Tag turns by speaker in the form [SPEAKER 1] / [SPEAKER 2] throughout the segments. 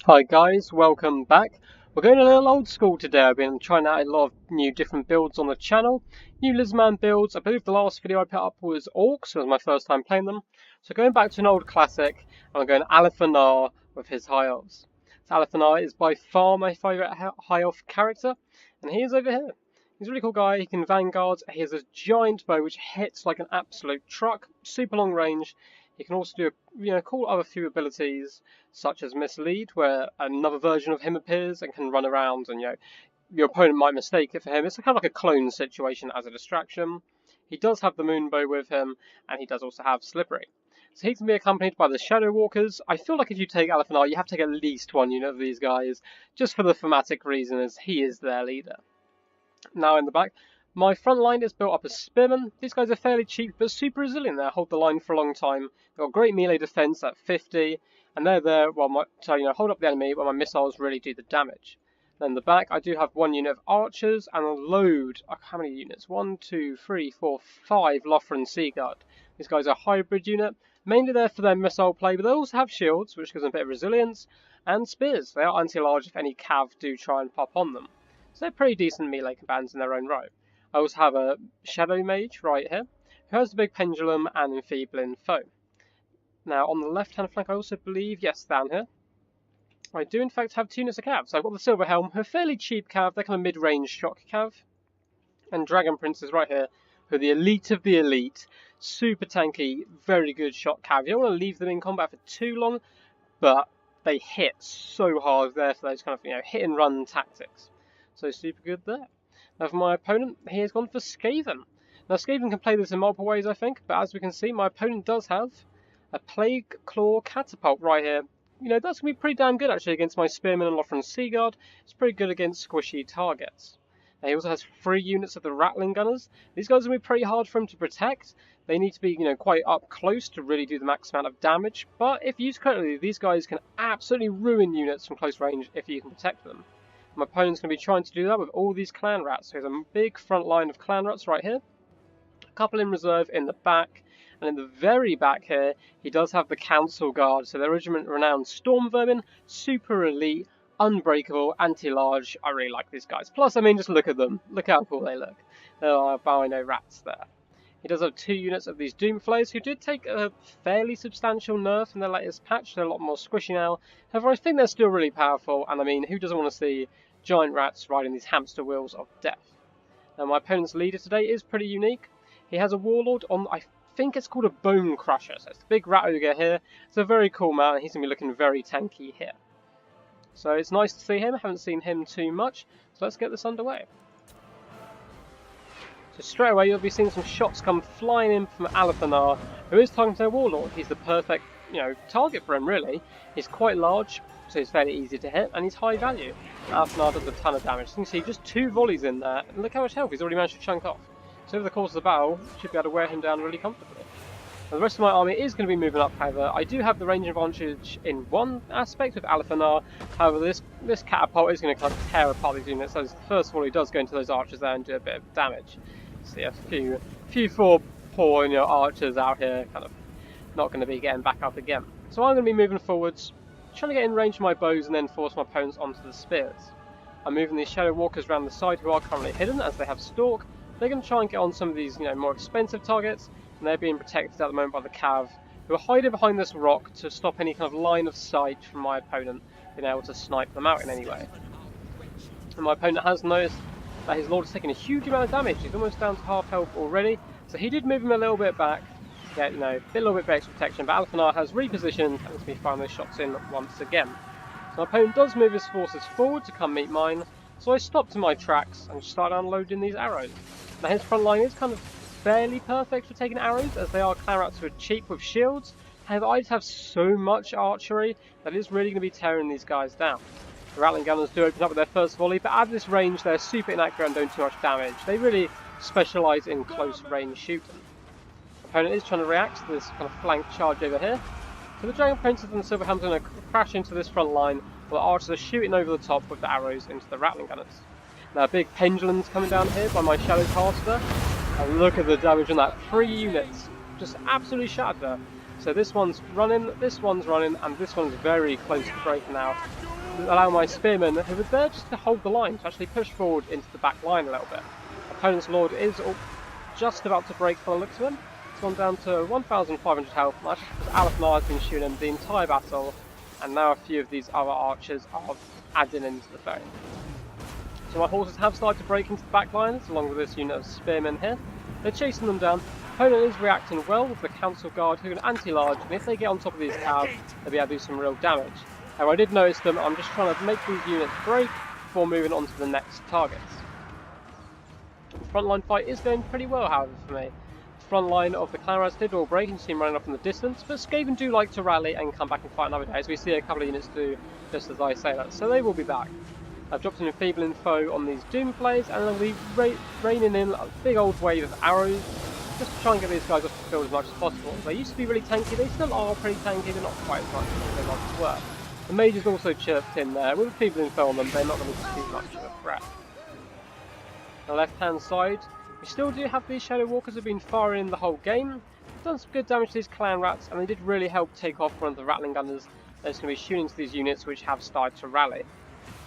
[SPEAKER 1] Hi guys, welcome back. We're going a little old school today. I've been trying out a lot of new different builds on the channel. New Lizman builds. I believe the last video I put up was Orcs. It was my first time playing them. So going back to an old classic, and I'm going Alith Anar with his High Elves. So Alith Anar is by far my favourite High Elf character, and he is over here. He's a really cool guy. He can vanguard. He has a giant bow which hits like an absolute truck, super long range. He can also do, cool other few abilities such as mislead, where another version of him appears and can run around, and your opponent might mistake it for him. It's kind of like a clone situation as a distraction. He does have the moonbow with him, and he does also have slippery. So he can be accompanied by the Shadow Walkers. I feel like if you take Alith Anar, you have to take at least one unit of these guys, just for the thematic reason as he is their leader. Now in the back, my front line is built up as spearmen. These guys are fairly cheap but super resilient. They hold the line for a long time. They've got great melee defense at 50, and they're there to hold up the enemy while my missiles really do the damage. Then in the back, I do have one unit of archers and a load. How many units? 1, 2, 3, 4, 5 Lothran Seaguard. These guys are a hybrid unit, mainly there for their missile play, but they also have shields, which gives them a bit of resilience, and spears. They are anti-large if any cav do try and pop on them. So they're pretty decent melee combatants in their own right. I also have a Shadow Mage right here, who has the big pendulum and enfeebling foe. Now on the left hand flank I also believe, yes, down here, I do in fact have two units of cav. So I've got the Silver Helm, who are fairly cheap cav, they're kind of mid-range shock cav. And Dragon Princes right here, who are the elite of the elite, super tanky, very good shot cav. You don't want to leave them in combat for too long, but they hit so hard there for those kind of hit and run tactics. So super good there. Now for my opponent, he has gone for Skaven. Now Skaven can play this in multiple ways I think, but as we can see my opponent does have a Plague Claw Catapult right here. That's going to be pretty damn good actually against my Spearman and Lothran Seaguard. It's pretty good against squishy targets. Now he also has 3 units of the Rattling Gunners. These guys are going to be pretty hard for him to protect. They need to be quite up close to really do the max amount of damage, but if used correctly, these guys can absolutely ruin units from close range if you can protect them. My opponent's going to be trying to do that with all these clan rats. So he has a big front line of clan rats right here. A couple in reserve in the back. And in the very back here, he does have the Council Guard. So they're regiment-renowned Storm Vermin, super elite, unbreakable, anti-large. I really like these guys. Plus, just look at them. Look how cool they look. There are albino rats there. He does have 2 units of these Doomflayers, who did take a fairly substantial nerf in their latest patch. They're a lot more squishy now. However, I think they're still really powerful, and who doesn't want to see giant rats riding these hamster wheels of death? Now, my opponent's leader today is pretty unique. He has a Warlord on, I think it's called a Bone Crusher. So it's the big rat ogre here. It's a very cool man, and he's going to be looking very tanky here. So it's nice to see him. I haven't seen him too much. So let's get this underway. So straight away you'll be seeing some shots come flying in from Alith Anar, who is targeting their Warlord. He's the perfect, target for him really. He's quite large, so he's fairly easy to hit, and he's high value. Alith Anar does a ton of damage. So you can see just 2 volleys in there, and look how much health he's already managed to chunk off. So over the course of the battle, should be able to wear him down really comfortably. Now, the rest of my army is going to be moving up, however. I do have the range advantage in one aspect with Alith Anar. However, this catapult is going to kind of tear apart these units. So the first volley does go into those archers there and do a bit of damage. See a few poor archers out here, kind of not going to be getting back up again. So I'm going to be moving forwards, trying to get in range of my bows and then force my opponents onto the spears. I'm moving these Shadow Walkers around the side who are currently hidden as they have Stalk. They're going to try and get on some of these more expensive targets, and they're being protected at the moment by the Cav, who are hiding behind this rock to stop any kind of line of sight from my opponent being able to snipe them out in any way. And my opponent has noticed that his Lord is taking a huge amount of damage. He's almost down to half health already, so he did move him a little bit back to get a little bit of extra protection, but Alith Anar has repositioned and is going to be firing those shots in once again. So my opponent does move his forces forward to come meet mine, so I stopped in my tracks and start unloading these arrows. Now his front line is kind of fairly perfect for taking arrows, as they are clan rats who are cheap with shields. However, I just have so much archery that it's really going to be tearing these guys down. The Rattling Gunners do open up with their first volley, but at this range they're super inaccurate and don't do too much damage. They really specialise in close range shooting. The opponent is trying to react to this kind of flank charge over here. So the Dragon Princes and the Silver Helms are going to crash into this front line, while the archers are shooting over the top with the arrows into the Rattling Gunners. Now big pendulums coming down here by my Shadowcaster, and look at the damage on that. 3 units, just absolutely shattered there. So this one's running, and this one's very close to breaking now. Allow my spearmen, who were there just to hold the line, to actually push forward into the back line a little bit. Opponent's Lord is just about to break by the looks of him. It's gone down to 1,500 health, and that's just because Alith Anar has been shooting him the entire battle, and now a few of these other archers are adding into the fray. So my horses have started to break into the back lines, along with this unit of spearmen here. They're chasing them down. Opponent is reacting well with the Council Guard, who are anti-large, and if they get on top of these calves, they'll be able to do some real damage. However, I did notice them. I'm just trying to make these units break before moving on to the next targets. The frontline fight is going pretty well, however, for me. The front line of the clan rats did all break, and you see them running off in the distance, but Skaven do like to rally and come back and fight another day, as we see a couple of units do just as I say that, so they will be back. I've dropped an enfeebling foe on these doom plays, and I'll be raining in a big old wave of arrows, just to try and get these guys off the field as much as possible. They used to be really tanky, they still are pretty tanky, but not quite as much as they once were. The mages also chirped in there. With the enfeebling foe on them, they're not going to be too much of a threat. On the left-hand side, we still do have these Shadow Walkers who have been firing in the whole game. They've done some good damage to these clan rats, and they did really help take off one of the rattling gunners that's going to be shooting into these units which have started to rally.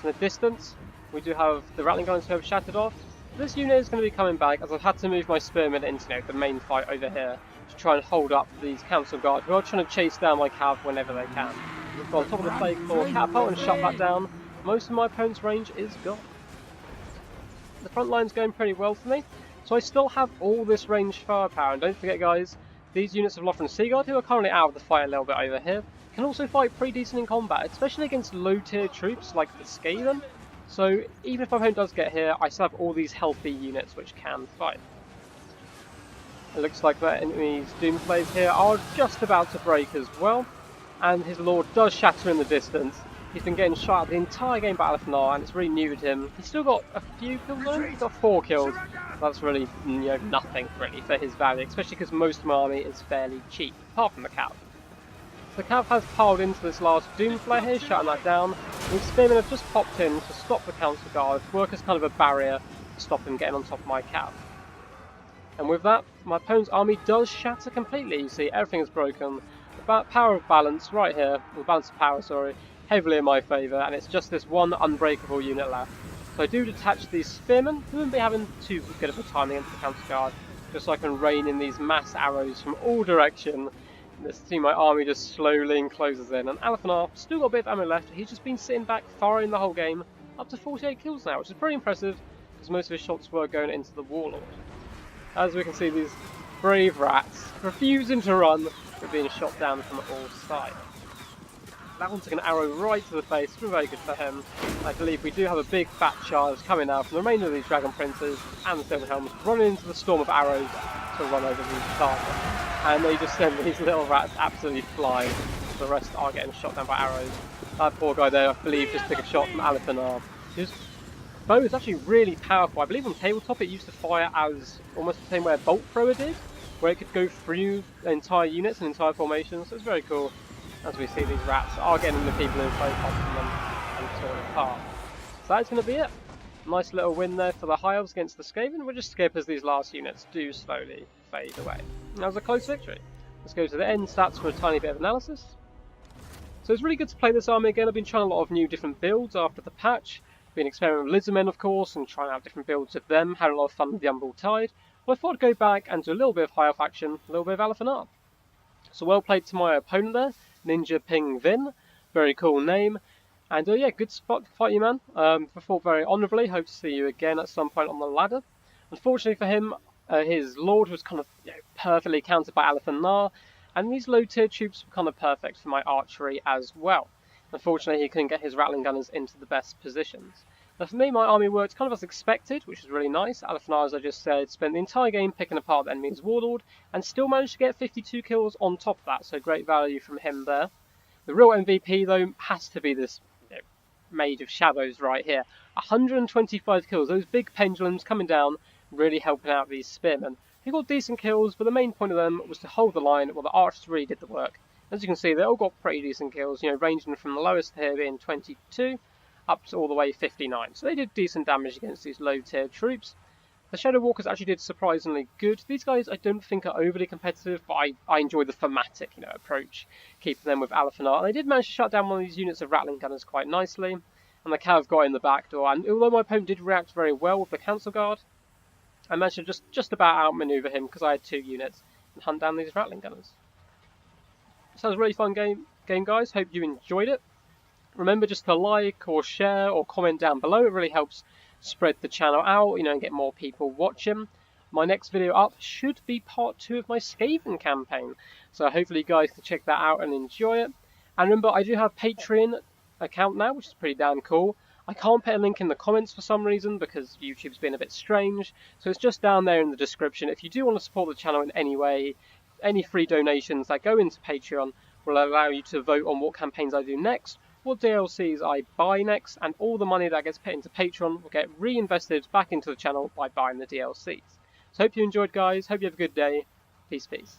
[SPEAKER 1] So in the distance, we do have the rattling gunners who have shattered off. This unit is going to be coming back, as I've had to move my spearmen into the main fight over here to try and hold up these Council Guard, who are trying to chase down my cav whenever they can. Go on top of the Plague Claw catapult and shut that down. Most of my opponent's range is gone. The front line's going pretty well for me, so I still have all this ranged firepower. And don't forget, guys, these units of Lothran Seaguard, who are currently out of the fight a little bit over here, can also fight pretty decent in combat, especially against low-tier troops like the Skaven. So even if my opponent does get here, I still have all these healthy units which can fight. It looks like the enemy's Doomslays here are just about to break as well, and his Lord does shatter in the distance. He's been getting shot at the entire game by Alith Anar, and it's really neutered him. He's still got a few kills on him. He's got 4 kills. That's really, nothing really for his value, especially because most of my army is fairly cheap, apart from the Cav. So the Cav has piled into this last Doom Flare here, shutting that down. And the Spearmen have just popped in to stop the Council Guard, work as kind of a barrier to stop him getting on top of my Cav. And with that, my opponent's army does shatter completely. You see, everything is broken. The power of balance right here, the balance of power, sorry, heavily in my favour, and it's just this one unbreakable unit left. So I do detach these spearmen, who wouldn't be having too good of a time against the Council Guard, just so I can rain in these mass arrows from all direction. And see my army just slowly encloses in, and Alith Anar still got a bit of ammo left. He's just been sitting back firing the whole game, up to 48 kills now, which is pretty impressive, because most of his shots were going into the Warlord. As we can see, these brave rats refusing to run, but being shot down from all sides. That one took an arrow right to the face, very good for him. I believe we do have a big fat charge coming now from the remainder of these Dragon Princes and the Silver Helms, running into the storm of arrows to run over these targets. And they just send these little rats absolutely flying. The rest are getting shot down by arrows. That poor guy there, I believe, just took a shot from Alith Anar. His bow is actually really powerful. I believe on tabletop it used to fire as almost the same way a bolt thrower did, where it could go through entire units and entire formations. So it's very cool. As we see, these rats are getting the people in close on them and torn apart. So that's going to be it. Nice little win there for the High Elves against the Skaven. We'll just skip as these last units do slowly fade away. That was a close victory. Let's go to the end stats for a tiny bit of analysis. So it's really good to play this army again. I've been trying a lot of new different builds after the patch. Been experimenting with Lizardmen, of course, and trying out different builds of them. Had a lot of fun with the Umbral Tide. Well, I thought I'd go back and do a little bit of High Elf action, a little bit of Alith Anar. So well played to my opponent there, Ninja Ping Vin. Very cool name. And yeah, good spot to fight you, man. Fought very honourably. Hope to see you again at some point on the ladder. Unfortunately for him, his Lord was kind of perfectly countered by Alith Anar, and these low tier troops were kind of perfect for my archery as well. Unfortunately, he couldn't get his rattling gunners into the best positions. Now for me, my army worked kind of as expected, which is really nice. Alith Anar, as I just said, spent the entire game picking apart the enemy's Warlord, and still managed to get 52 kills on top of that, so great value from him there. The real MVP, though, has to be this Mage of Shadows right here. 125 kills, those big pendulums coming down, really helping out these spearmen. He got decent kills, but the main point of them was to hold the line while the archers really did the work. As you can see, they all got pretty decent kills, ranging from the lowest here being 22 up to all the way 59. So they did decent damage against these low tier troops. The Shadow Walkers actually did surprisingly good. These guys I don't think are overly competitive, but I enjoy the thematic, approach, keeping them with Alith Anar. And they did manage to shut down one of these units of Rattling Gunners quite nicely. And the Cav got in the back door, and although my opponent did react very well with the Council Guard, I managed to just about outmaneuver him because I had 2 units and hunt down these Rattling Gunners. So it was a really fun game guys. Hope you enjoyed it. Remember just to like or share or comment down below. It really helps spread the channel out, and get more people watching. My next video up should be part 2 of my Skaven campaign. So hopefully you guys can check that out and enjoy it. And remember, I do have Patreon account now, which is pretty damn cool. I can't put a link in the comments for some reason because YouTube's been a bit strange. So it's just down there in the description. If you do want to support the channel in any way, any free donations that go into Patreon will allow you to vote on what campaigns I do next, what DLCs I buy next, and all the money that gets put into Patreon will get reinvested back into the channel by buying the DLCs. So hope you enjoyed, guys. Hope you have a good day. Peace, peace.